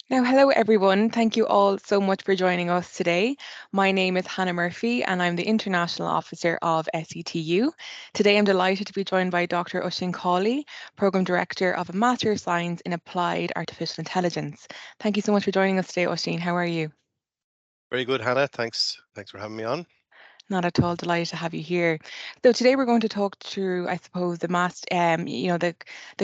Now, hello everyone. Thank you all so much for joining us today. My name is Hannah Murphy and I'm the International Officer of SETU. Today I'm delighted to be joined by Dr Oisín Cawley, Programme Director of a Master of Science in Applied Artificial Intelligence. Thank you so much for joining us today, Oisín. How are you? Very good, Hannah. Thanks for having me on. Not at all, delighted to have you here. So today we're going to talk through, I suppose, the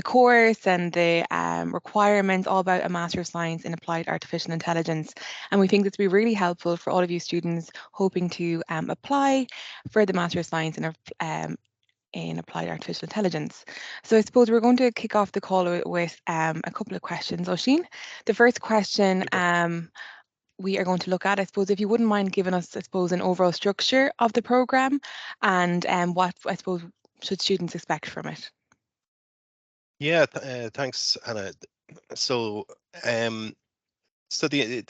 course and the requirements all about a Master of Science in Applied Artificial Intelligence. And we think this will be really helpful for all of you students hoping to apply for the Master of Science in Applied Artificial Intelligence. So I suppose we're going to kick off the call with a couple of questions, Oisín. The first question Super. we are going to look at. I suppose if you wouldn't mind giving us, I suppose, an overall structure of the programme and what, I suppose, should students expect from it? Yeah, thanks, Hannah. So, the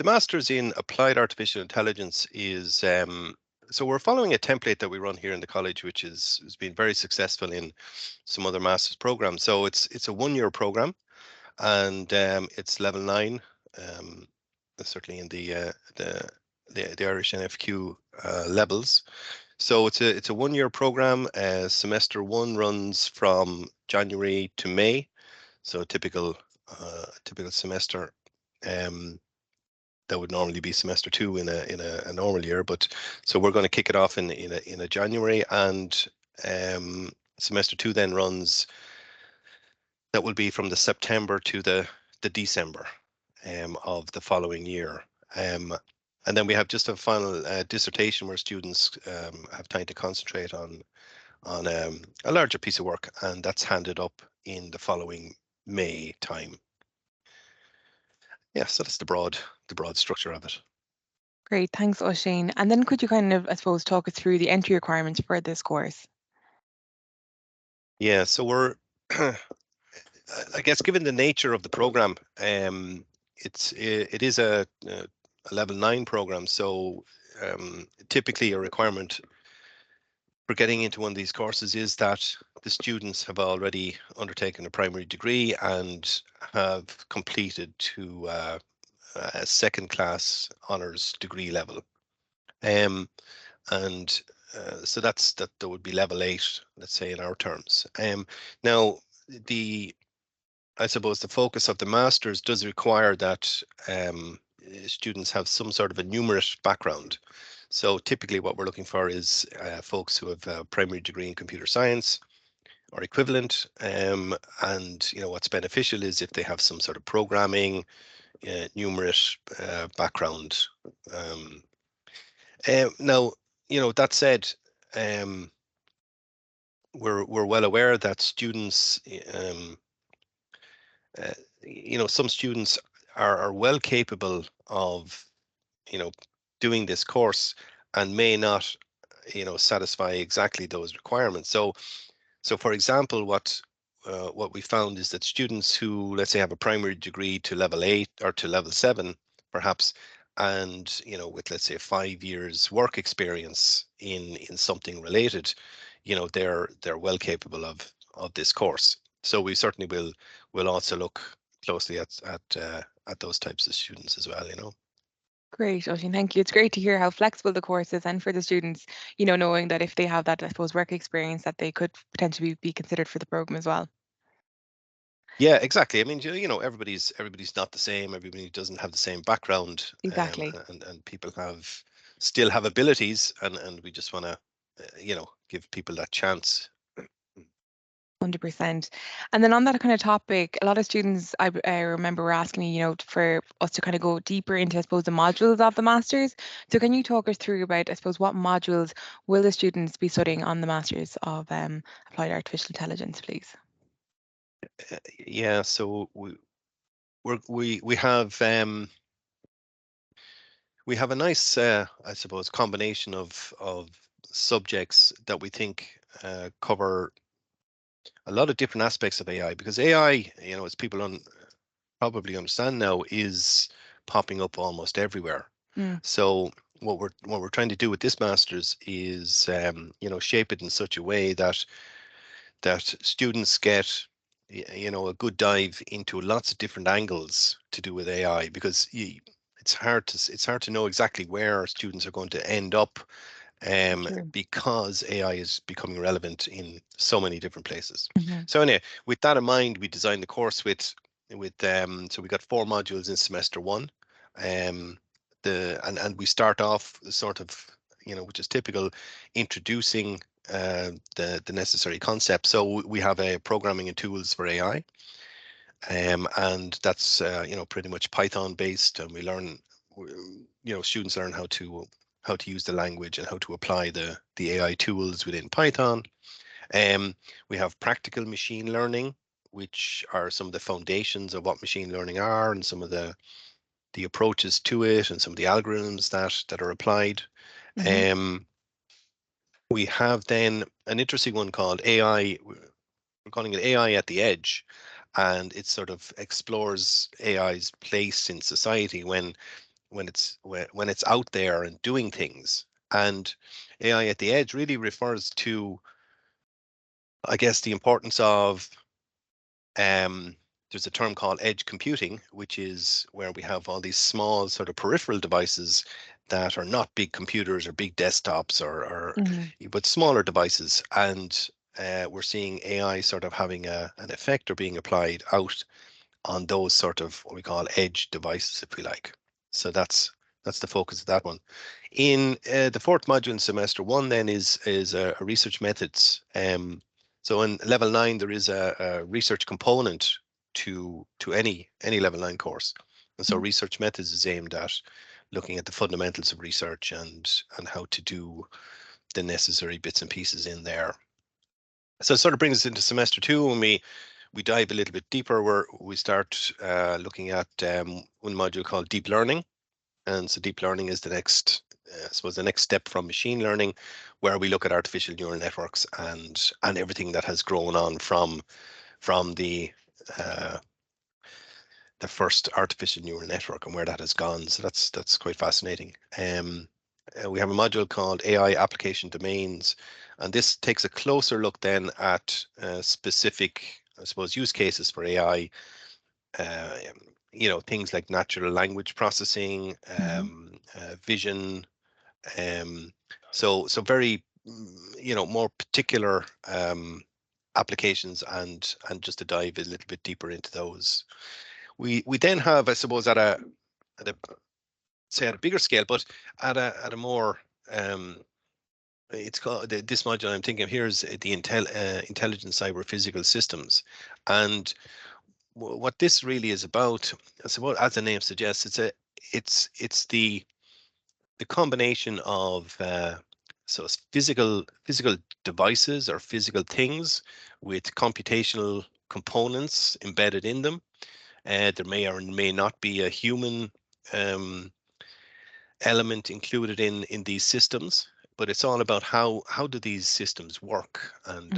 Masters in Applied Artificial Intelligence is so we're following a template that we run here in the college, which has been very successful in some other master's programs. So it's a 1-year program, and it's level 9, certainly in the Irish NFQ levels. So it's a 1-year program. Semester 1 runs from January to May. So a typical semester. That would normally be semester 2 in a normal year, but so we're going to kick it off in a January, and semester 2 then runs. That will be from the September to the December of the following year. And then we have just a final dissertation where students have time to concentrate on a larger piece of work, and that's handed up in the following May time. Yeah, so that's the broad structure of it. Great, thanks, Oisín. And then could you kind of, I suppose, talk us through the entry requirements for this course? Yeah, so we're, I guess, given the nature of the program, it is a level 9 program, so typically a requirement for getting into one of these courses is that the students have already undertaken a primary degree and have completed to a second class honours degree level. And so that would be level 8, let's say, in our terms. Now, I suppose the focus of the masters does require that students have some sort of a numerate background. So typically what we're looking for is folks who have a primary degree in computer science or equivalent. And what's beneficial is if they have some sort of programming, numerate background. Now, that said, we're well aware that students, some students are well capable of, doing this course and may not, satisfy exactly those requirements. So for example, what we found is that students who, let's say, have a primary degree to level 8 or to level 7, perhaps, and with, let's say, 5 years work experience in something related, they're well capable of this course. So we certainly will also look closely at those types of students as well. Great, Oisín, thank you. It's great to hear how flexible the course is and for the students, knowing that if they have that, I suppose, work experience, that they could potentially be considered for the programme as well. Yeah, exactly. I mean, everybody's not the same. Everybody doesn't have the same background, Exactly. and people still have abilities, and we just want to, give people that chance. 100%. And then on that kind of topic, a lot of students I remember were asking me, for us to kind of go deeper into, I suppose, the modules of the masters. So can you talk us through about, I suppose, what modules will the students be studying on the masters of applied artificial intelligence, please? Yeah, so we have a nice, I suppose, combination of subjects that we think cover a lot of different aspects of AI, because AI, as people probably understand now, is popping up almost everywhere. Mm, So what we're trying to do with this masters is shape it in such a way that students get a good dive into lots of different angles to do with AI, because it's hard to know exactly where students are going to end up, True. because AI is becoming relevant in so many different places. Mm-hmm. So anyway, with that in mind, we designed the course so we got 4 modules in semester one. And we start off sort of, which is typical, introducing the necessary concepts. So we have a programming and tools for AI, and that's pretty much Python based, and we learn, students learn how to use the language and how to apply the AI tools within Python. We have practical machine learning, which are some of the foundations of what machine learning are, and some of the approaches to it, and some of the algorithms that are applied. Mm-hmm. Um, we have then an interesting one called AI. We're calling it AI at the edge, and it sort of explores AI's place in society when it's out there and doing things. And AI at the edge really refers to, I guess, the importance of, um, there's a term called edge computing, which is where we have all these small sort of peripheral devices that are not big computers or big desktops, Mm-hmm. but smaller devices. And we're seeing AI sort of having an effect, or being applied out on those sort of what we call edge devices, if we like. So that's the focus of that one. In the fourth module in semester one, then is a research methods. So in level 9, there is a research component to any level 9 course, and so research methods is aimed at looking at the fundamentals of research and how to do the necessary bits and pieces in there. So it sort of brings us into semester 2, when we dive a little bit deeper, where we start looking at one module called deep learning. And so deep learning is the next, I suppose, the next step from machine learning, where we look at artificial neural networks and everything that has grown on from uh, the first artificial neural network and where that has gone. So that's quite fascinating. We have a module called AI application domains, and this takes a closer look then at specific, I suppose, use cases for AI. Uh, things like natural language processing, Mm-hmm. vision. So very, more particular applications, and just to dive a little bit deeper into those. We then have, I suppose, at a say at a bigger scale, but at a more, it's called, this module I'm thinking of here is the intelligent cyber physical systems. And what this really is about, I suppose, as the name suggests, it's the combination of so it's physical devices or physical things with computational components embedded in them. There may or may not be a human um, element included in these systems, but it's all about how do these systems work, and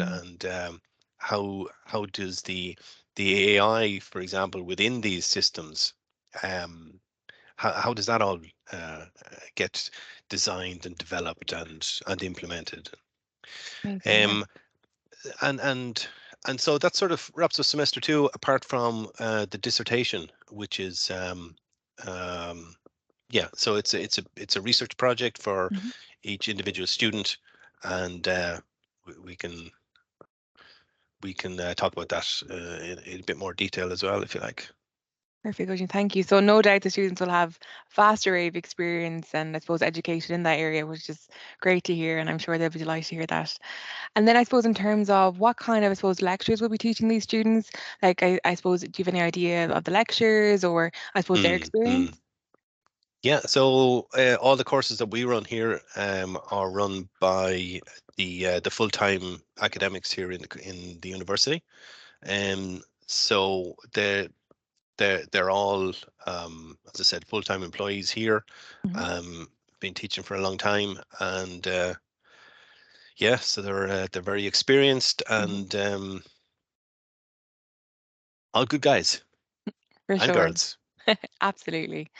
how does the AI, for example, within these systems, um, how does that all get designed and developed and implemented? Amazing. Yeah. Um, and so that sort of wraps up semester 2, apart from the dissertation, which is um, yeah, so it's a research project for Mm-hmm. each individual student, and we can talk about that in a bit more detail as well, if you like. Perfect, Oisín. Thank you. So no doubt the students will have vast array of experience and I suppose education in that area, which is great to hear. And I'm sure they'll be delighted to hear that. And then I suppose in terms of what kind of, I suppose, lectures we'll be teaching these students, like I suppose, do you have any idea of the lectures or I suppose their Mm, mm. experience? Yeah, so all the courses that we run here are run by the full-time academics here in the university. So they're all, as I said, full-time employees here. Mhm. Been teaching for a long time, and yeah, so they're very experienced, Mhm. and all good guys For and sure. girls. Absolutely.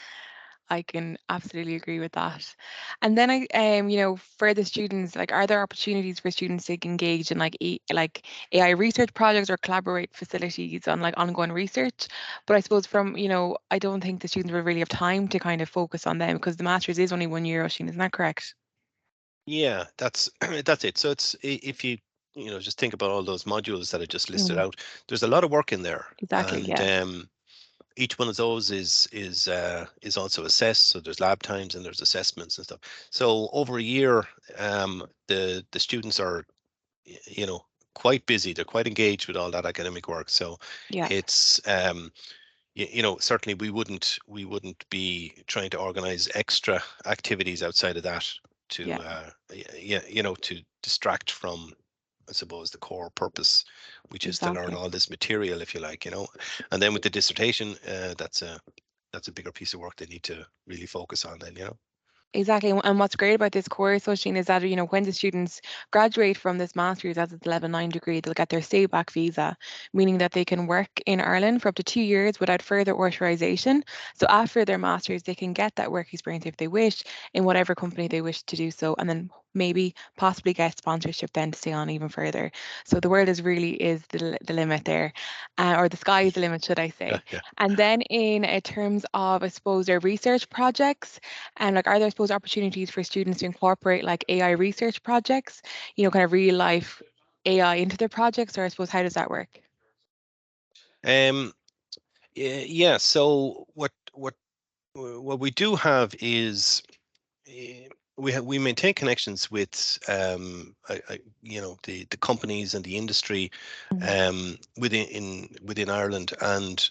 I can absolutely agree with that. And then you know, for the students, like, are there opportunities for students to engage in like AI research projects or collaborate facilities on like ongoing research? But I suppose from, you know, I don't think the students will really have time to kind of focus on them because the master's is only 1 year, Oisín, isn't that correct? Yeah, that's that's it. So if you just think about all those modules that I just listed Mm, out, there's a lot of work in there, exactly, and yeah. each one of those is also assessed. So there's lab times and there's assessments and stuff. So over a year, the students are quite busy. They're quite engaged with all that academic work. So Yeah, it's certainly we wouldn't be trying to organize extra activities outside of that yeah, to to distract from, I suppose, the core purpose, which is to learn exactly. all this material, if you like. And then with the dissertation, that's a bigger piece of work they need to really focus on then. Exactly. And what's great about this course, Oisín, is that, you know, when the students graduate from this master's as its level 9 degree, they'll get their stay back visa, meaning that they can work in Ireland for up to 2 years without further authorization. So after their master's, they can get that work experience if they wish in whatever company they wish to do so, and then maybe possibly get sponsorship then to stay on even further. So the world is the limit there, or the sky is the limit, should I Yeah, say. yeah. And then in terms of, I suppose, their research projects, and like, are there, I suppose, opportunities for students to incorporate like AI research projects, you know, kind of real life AI into their projects, or I suppose, how does that work? um yeah, so what we do have is, we maintain connections with, the companies and the industry Mhm. within Ireland. And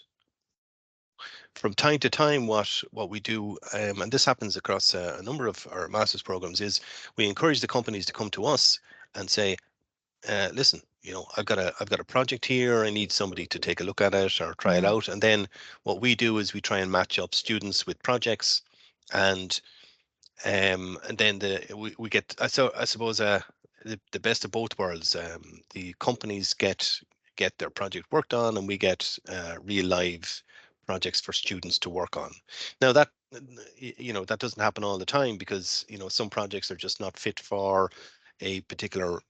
from time to time, what we do, and this happens across a number of our master's programs, is we encourage the companies to come to us and say, listen, I've got a project here. I need somebody to take a look at it or try it Mhm. out. And then what we do is we try and match up students with projects, and and then we get, so I suppose, the best of both worlds. The companies get their project worked on, and we get real live projects for students to work on. Now that doesn't happen all the time, because some projects are just not fit for a particular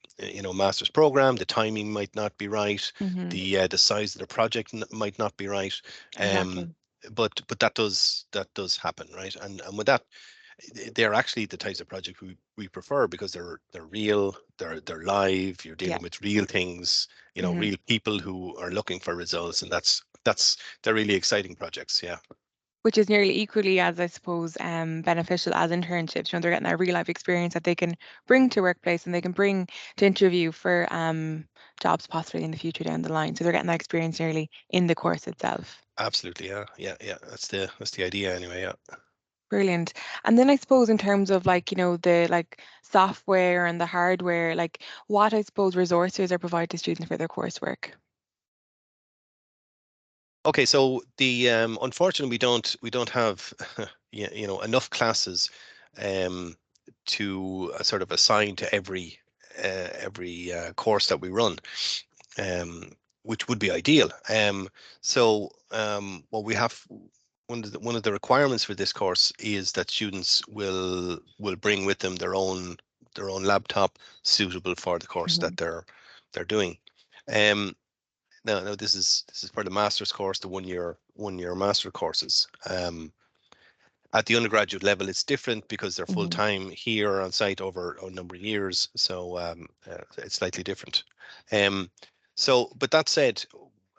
master's program. The timing might not be right. Mhm. The size of the project might not be right. Um, Exactly. but that does happen, right? And with that, they're actually the types of project we prefer, because they're real, they're live. You're Yeah. dealing with real things, Mhm. real people who are looking for results, and they're really exciting projects. Yeah, Which is nearly equally as, I suppose, beneficial as internships. You know, they're getting that real life experience that they can bring to workplace and they can bring to interview for jobs possibly in the future down the line. So they're getting that experience nearly in the course itself. absolutely. Yeah, yeah, yeah. That's the idea anyway. Yeah. Brilliant. And then I suppose in terms of like, you know, the like software and the hardware, like what, I suppose, resources are provided to students for their coursework. Okay, so the unfortunately, we don't have enough classes um, to sort of assign to every course that we run, um, which would be ideal. What we have, one of the requirements for this course is that students will bring with them their own laptop suitable for the course that Mhm. they're doing. Um, no, this is for the master's course, the one year master courses. At the undergraduate level, it's different because they're full Mhm. time here on site over a number of years, so it's slightly different. Um, but that said,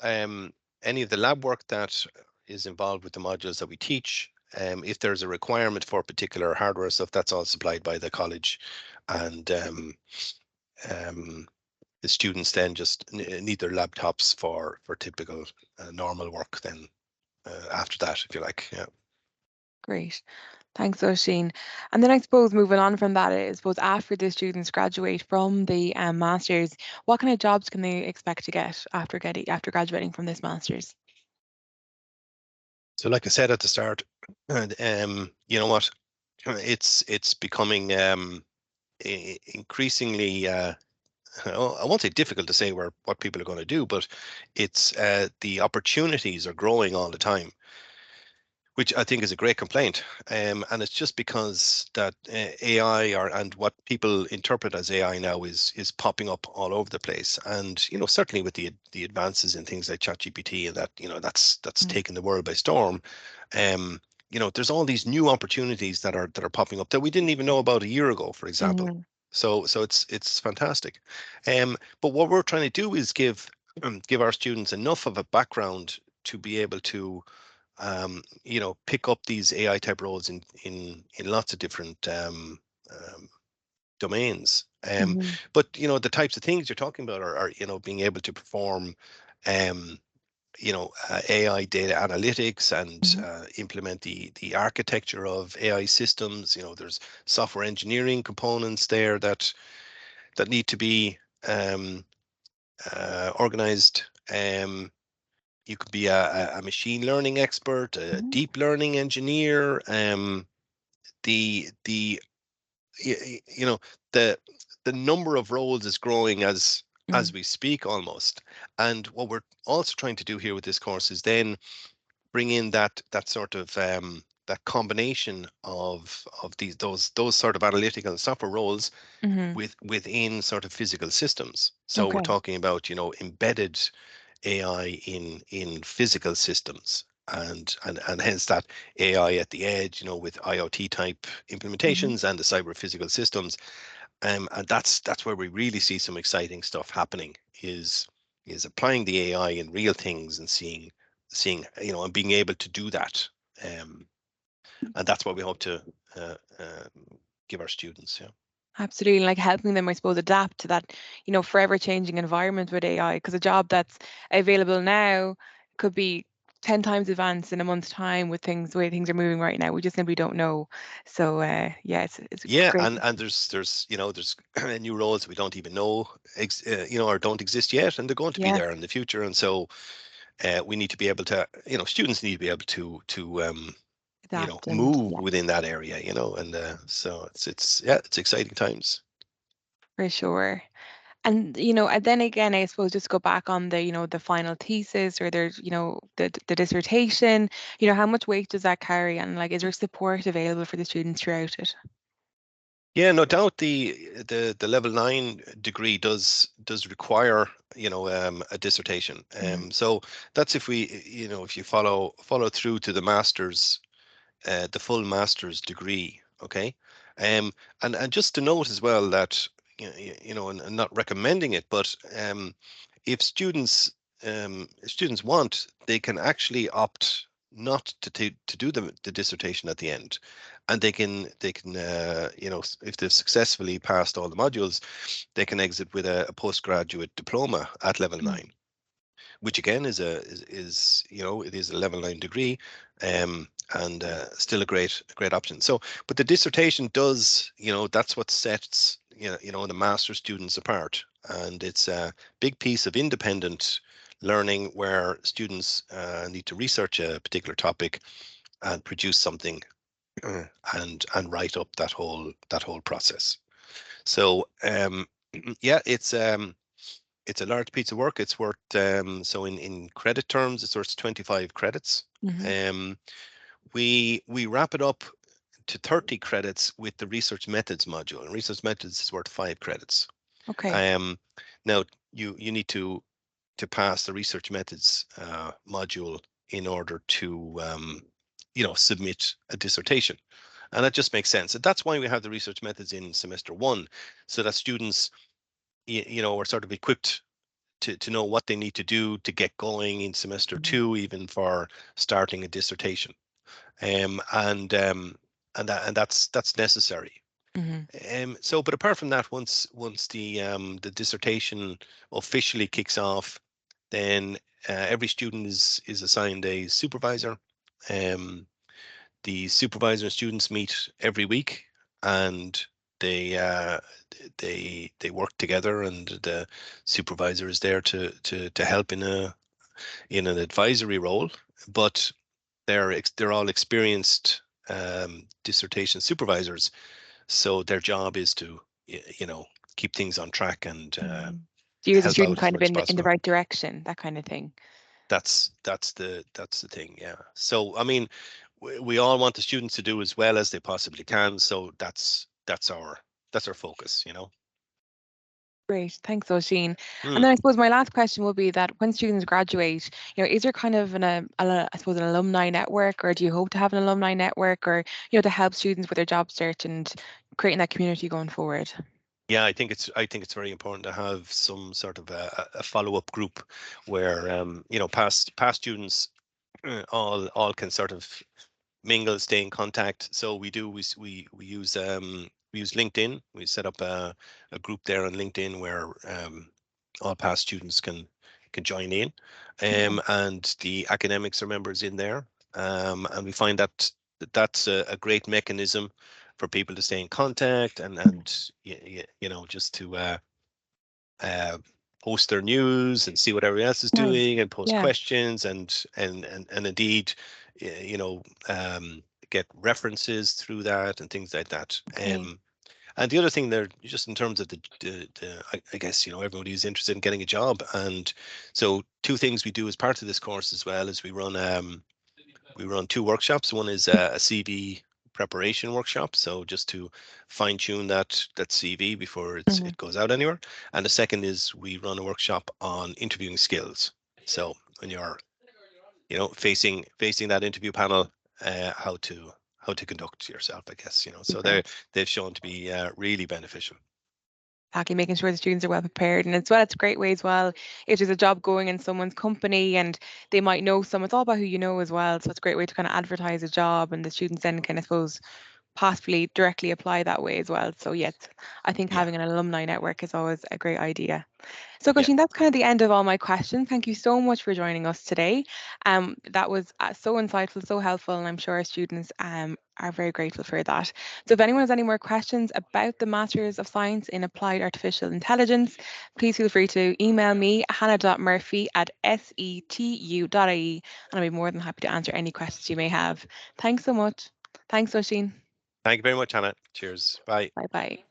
um, any of the lab work that is involved with the modules that we teach, if there's a requirement for particular hardware stuff, that's all supplied by the college, and um, the students then just need their laptops for typical normal work. Then after that, if you like, yeah. Great. Thanks, Oisín. And then I suppose moving on from that, I suppose after the students graduate from the masters, what kind of jobs can they expect to get after graduating from this masters? So, like I said at the start, you know what? It's becoming increasingly. I won't say difficult to say what people are going to do, but it's the opportunities are growing all the time. which I think is a great complaint. And it's just because that AI, and what people interpret as AI now, is popping up all over the place. And certainly with the advances in things like ChatGPT, and that that's Mm. taken the world by storm. Um, there's all these new opportunities that are popping up that we didn't even know about a year ago, for example. Mhm. So it's fantastic. But what we're trying to do is give our students enough of a background to be able to pick up these AI type roles in lots of different domains. Mhm. But the types of things you're talking about are being able to perform um, AI data analytics, and Mhm. implement the architecture of AI systems. There's software engineering components there that need to be um, organized. You could be a machine learning expert, a Mhm. deep learning engineer. The you know the number of roles is growing as Mhm. we speak, almost. And what we're also trying to do here with this course is then bring in that sort of that combination of those sort of analytical and software roles Mhm. within sort of physical systems. So we're Okay. talking about embedded AI in physical systems, and hence that AI at the edge, with IoT type Mhm. implementations and the cyber physical systems. And that's where we really see some exciting stuff happening, is applying the AI in real things, and seeing and being able to do that. Um, and that's what we hope to give our students. Yeah. Absolutely, like helping them, I suppose, adapt to that, forever changing environment with AI. Because a job that's available now could be 10 times advanced in a month's time with things the way things are moving right now. We just simply don't know. So yeah, it's Yeah, great. and there's new roles we don't even know or don't exist yet, and they're going to be Yeah, there in the future. And so we need to be able to, students need to be able to adapt and move yeah, within that area, and so it's exciting times. for sure. And and then again, I suppose just go back on the the final thesis, or there's the dissertation. How much weight does that carry, and like is there support available for the students throughout it? Yeah, no doubt the level 9 degree does require a dissertation. Mm-hmm. So that's if if you follow through to the master's, the full master's degree. Okay. um and just to note as well that and not recommending it, but if students want, they can actually opt not to do the dissertation at the end, and they can if they've successfully passed all the modules, they can exit with a postgraduate diploma at level 9, which again it is a level 9 degree, and still a great option. So, but the dissertation does, that's what sets the master students apart, and it's a big piece of independent learning where students need to research a particular topic and produce something, and write up that whole process. So yeah, it's a large piece of work. It's worth so in credit terms, it's worth 25 credits. Mm-hmm. Um, we wrap it up to 30 credits with the research methods module, and research methods is worth 5 credits. Okay. Um, Now you need to pass the research methods module in order to submit a dissertation, and that just makes sense. And that's why we have the research methods in semester 1, so that students are sort of equipped to know what they need to do to get going in semester Mm-hmm. 2, even for starting a dissertation. And that's necessary. Mm-hmm. So, but apart from that, once the dissertation officially kicks off, then every student is assigned a supervisor. Um, the supervisor and students meet every week, and they uh, they work together, and the supervisor is there to help in an advisory role. But they're all experienced dissertation supervisors, so their job is to keep things on track, and Mm-hmm. Steer the help student out as kind of much as in the possible. right direction, that kind of thing. That's the thing. Yeah. So I mean, we all want the students to do as well as they possibly can. So that's our focus, you know. Great, thanks, Oisín. And Hmm. then I suppose my last question will be that when students graduate, is there kind of I suppose an alumni network, or do you hope to have an alumni network, or to help students with their job search and creating that community going forward? Yeah, I think it's very important to have some sort of a follow-up group where past students all can sort of mingle, stay in contact. So we do we use LinkedIn. We set up a group there on LinkedIn where all past students can join in, Yeah, and the academics are members in there, and we find that's a great mechanism for people to stay in contact and just to uh, post their news and see what everyone else is nice. doing and post Yeah, questions and indeed you know get references through that and things like that. okay. And the other thing there, just in terms of I guess everybody is interested in getting a job, and so two things we do as part of this course as well is we run two workshops. One is a CV preparation workshop, so just to fine tune that CV before Hmm. it goes out anywhere. And the second is we run a workshop on interviewing skills. So when you're facing that interview panel, how to conduct yourself, I guess. So Super. they've shown to be really beneficial. Exactly, making sure the students are well prepared. And as well, it's a great way as well. If there's a job going in someone's company and they might know someone, it's all about who you know as well. So it's a great way to kind of advertise a job, and the students then can, I suppose, possibly directly apply that way as well. So yes, I think Yeah, having an alumni network is always a great idea. So, yeah. Goshin, that's kind of the end of all my questions. Thank you so much for joining us today. That was so insightful, so helpful, and I'm sure our students are very grateful for that. So, if anyone has any more questions about the Masters of Science in Applied Artificial Intelligence, please feel free to email me, hannah.murphy@setu.ie, and I'll be more than happy to answer any questions you may have. Thanks so much. Thanks, Oshin. Thank you very much, Hannah. Cheers. Bye. Bye bye.